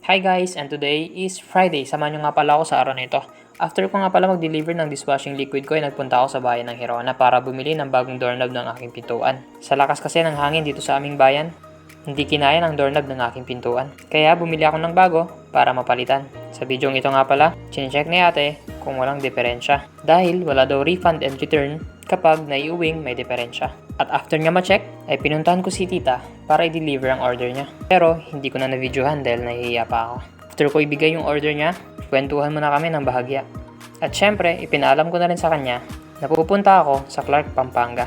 Hi guys, and today is Friday. Samahan nyo nga pala ako sa araw na ito. After ko nga pala mag-deliver ng dishwashing liquid ko ay nagpunta ako sa bayan ng Hirona para bumili ng bagong doorknob ng aking pintuan. Sa lakas kasi ng hangin dito sa aming bayan, hindi kinaya ng doorknob ng aking pintuan. Kaya bumili ako ng bago para mapalitan. Sa video ito nga pala, chinecheck ni ate kung walang diferensya. Dahil wala daw refund and return kapag naiuwing may diferensya. At after nga ma-check, ay pinuntahan ko si tita para i-deliver ang order niya. Pero hindi ko na na-videohan dahil nahihiya pa ako. After ko ibigay yung order niya, kwentuhan muna kami ng bahagya. At syempre, ipinaalam ko na rin sa kanya na pupunta ako sa Clark, Pampanga.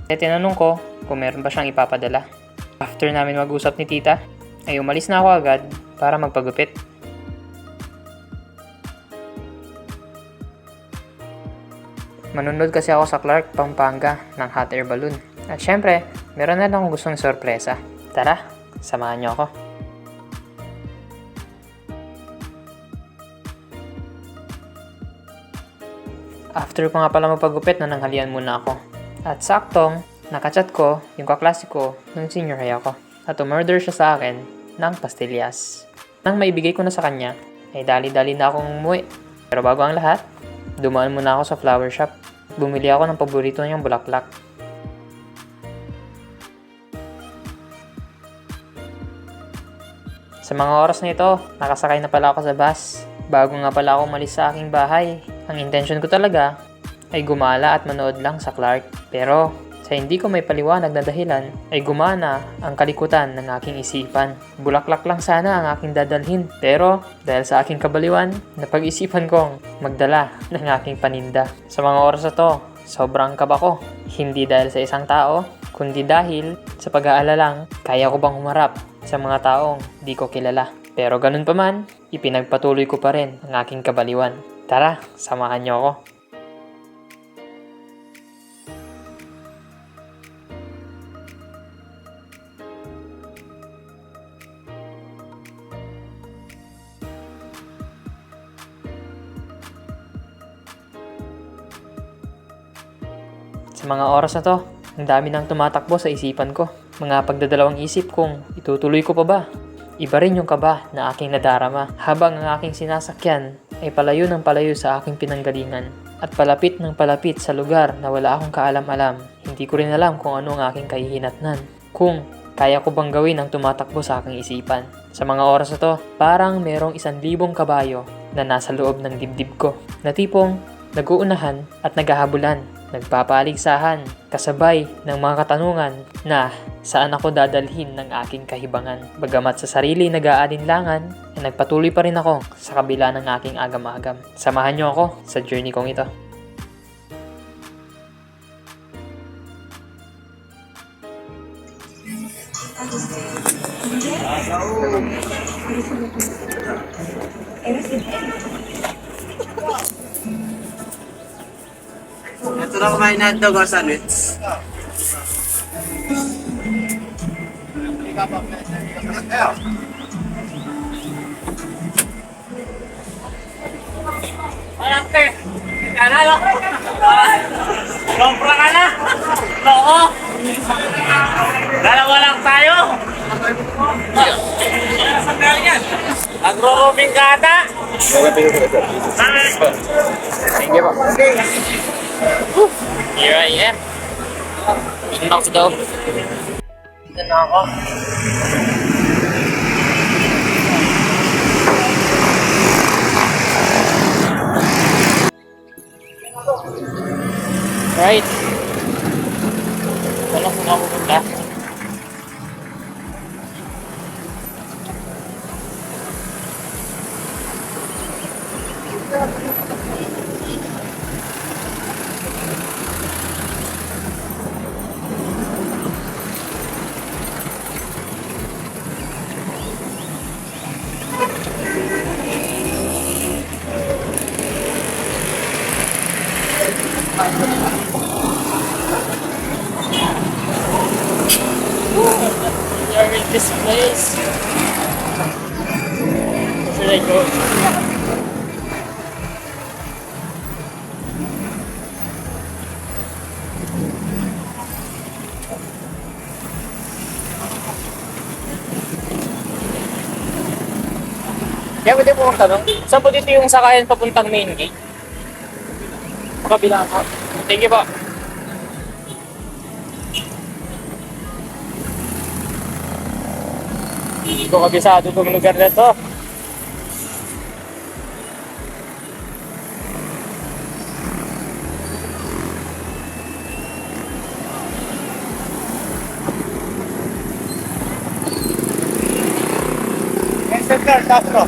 At tinanong ko kung meron ba siyang ipapadala. After namin mag-usap ni tita, ay umalis na ako agad para magpagupit. Manunod kasi ako sa Clark, Pampanga ng hot air balloon. At syempre, meron na akong gustong sorpresa. Tara, samahan niyo ako. After ko nga pala magpagupit na nanghalian muna ako. At saktong, nakachat ko yung kaklase ko nung senior high ako. At umorder siya sa akin ng pastillas. Nang maibigay ko na sa kanya, ay dali-dali na akong umuwi. Pero bago ang lahat, dumaan muna ako sa flower shop. Bumili ako ng paborito niyang bulaklak. Sa mga oras na ito, nakasakay na pala ako sa bus. Bago nga pala ako umalis sa aking bahay, ang intention ko talaga ay gumala at manood lang sa Clark. Pero sa hindi ko may paliwanag na dahilan, ay gumana ang kalikutan ng aking isipan. Bulaklak lang sana ang aking dadalhin. Pero dahil sa aking kabaliwan, napag-isipan kong magdala ng aking paninda. Sa mga oras na to, sobrang kaba ko. Hindi dahil sa isang tao, kundi dahil sa pag-aalalang kaya ko bang humarap sa mga taong di ko kilala. Pero ganun pa man, ipinagpatuloy ko pa rin ang aking kabaliwan. Tara, samahan niyo ako. Sa mga oras na to, ang dami nang tumatakbo sa isipan ko. Mga pagdadalawang isip kung itutuloy ko pa ba? Iba rin yung kaba na aking nadarama habang ang aking sinasakyan ay palayo ng palayo sa aking pinanggalingan at palapit ng palapit sa lugar na wala akong kaalam-alam. Hindi ko rin alam kung ano ang aking kahihinatnan. Kung kaya ko bang gawin ang tumatakbo sa aking isipan. Sa mga oras na to, parang merong 1,000 kabayo na nasa loob ng dibdib ko. Na tipong nag-uunahan at naghahabulan. Nagpapaligsahan, kasabay ng mga katanungan na saan ako dadalhin ng aking kahibangan. Bagamat sa sarili nag-aalinlangan, ay nagpatuloy pa rin ako sa kabila ng aking agam-agam. Samahan niyo ako sa journey kong ito. Ito na kumain na hotdog o sandwich. Malaki! Kanalo! Kompra ka na! Oo! Dalawa lang tayo! Saan galing yan? Agro-roaming ka ata? Thank you po. Here I am. Inbox daw. Dito na ako. Right. Wala kung ako pupunta. We are in this place. Where should I go? Kaya pwede po magtanong, saan po dito yung sakayan papuntang main gate? Kabila po. Thank you po. Hindi ko kabisado itong lugar na to. Center, Castro.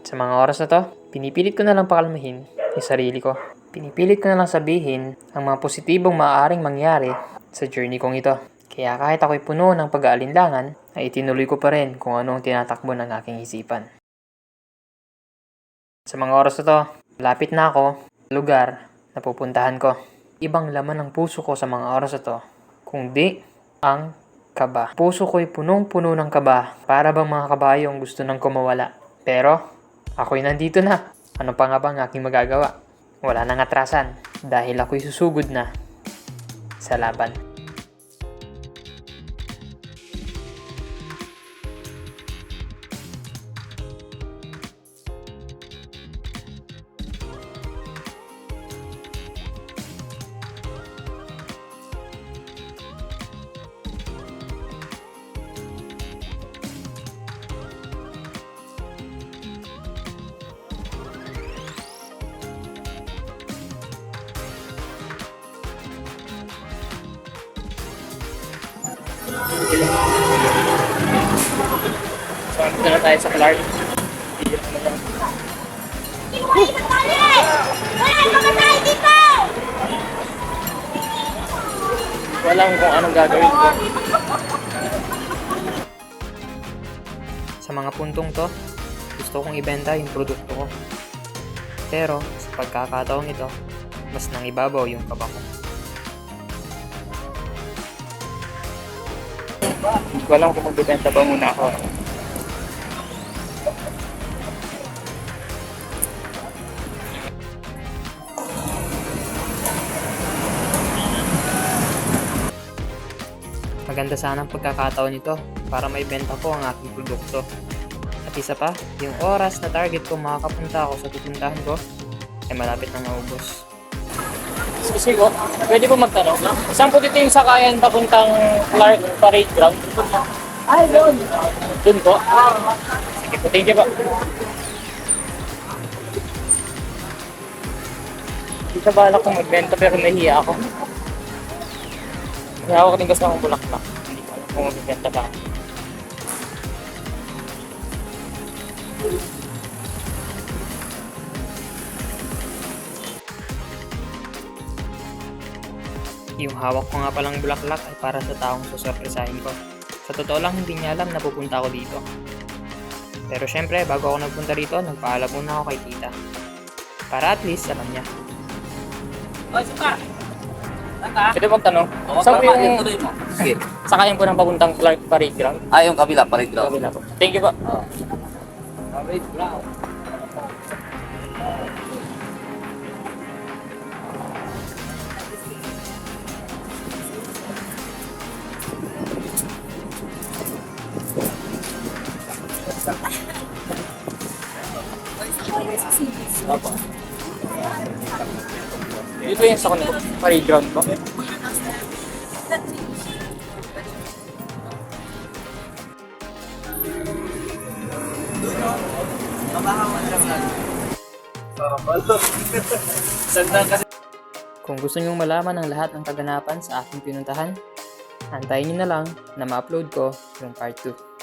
Sa mga oras na to, pinipilit ko na lang pakalmahin yung sarili ko. Pinipilit ko na lang sabihin ang mga positibong maaaring mangyari sa journey kong ito. Kaya kahit ako'y puno ng pag-aalinlangan, ay itinuloy ko pa rin kung ano ang tinatakbo ng aking isipan. Sa mga oras na to, lapit na ako sa lugar na pupuntahan ko. Ibang laman ng puso ko sa mga oras na to, kundi ang kaba. Puso ko'y punong-puno ng kaba, para bang mga kabayong gusto nang kumawala. Pero, ako'y nandito na. Ano pa nga bang aking magagawa? Wala nang atrasan dahil ako'y susugod na sa laban. So, dito na tayo sa Clark. Walang kung anong gagawin ko. Sa mga puntong to, gusto kong ibenta yung produkto ko. Pero, sa pagkakataong ito, mas nangibabaw yung kaba ko. Hindi ko alam kung magbibenta ba muna ako. Maganda sana ang pagkakataon nito para maibenta ko ang aking produkto. At isa pa, yung oras na target ko makakapunta ako sa pupuntahan ko ay malapit na maubos. Excuse me po, pwede po magtanong? Saan po dito yung sakayan papuntang Clark Parade Ground? Ay, doon. Doon po? Sige po, thank you po. Hindi sa balak kong magbenta pero nahiya ako. Kaya ako rin gusto akong bulaklak. Hindi ko alam kung magbenta ba ako. Yung hawak ko nga palang bulaklak ay para sa taong susurpresahin ko. Sa totoo lang, hindi niya alam na pupunta ako dito. Pero syempre, bago ako nagpunta rito, nagpaalam muna ako kay tita. Para at least alam niya. Pwede magtanong? Saan po yung sakayan po ng papuntang Clark Parade Ground? Yung kabila, palit daw. Kabila po. Thank you po. Dito yung sa parade ground po. Kung gusto nyong malaman ang lahat ng kaganapan sa aking pinuntahan, antayin nyo na lang na ma-upload ko yung part 2.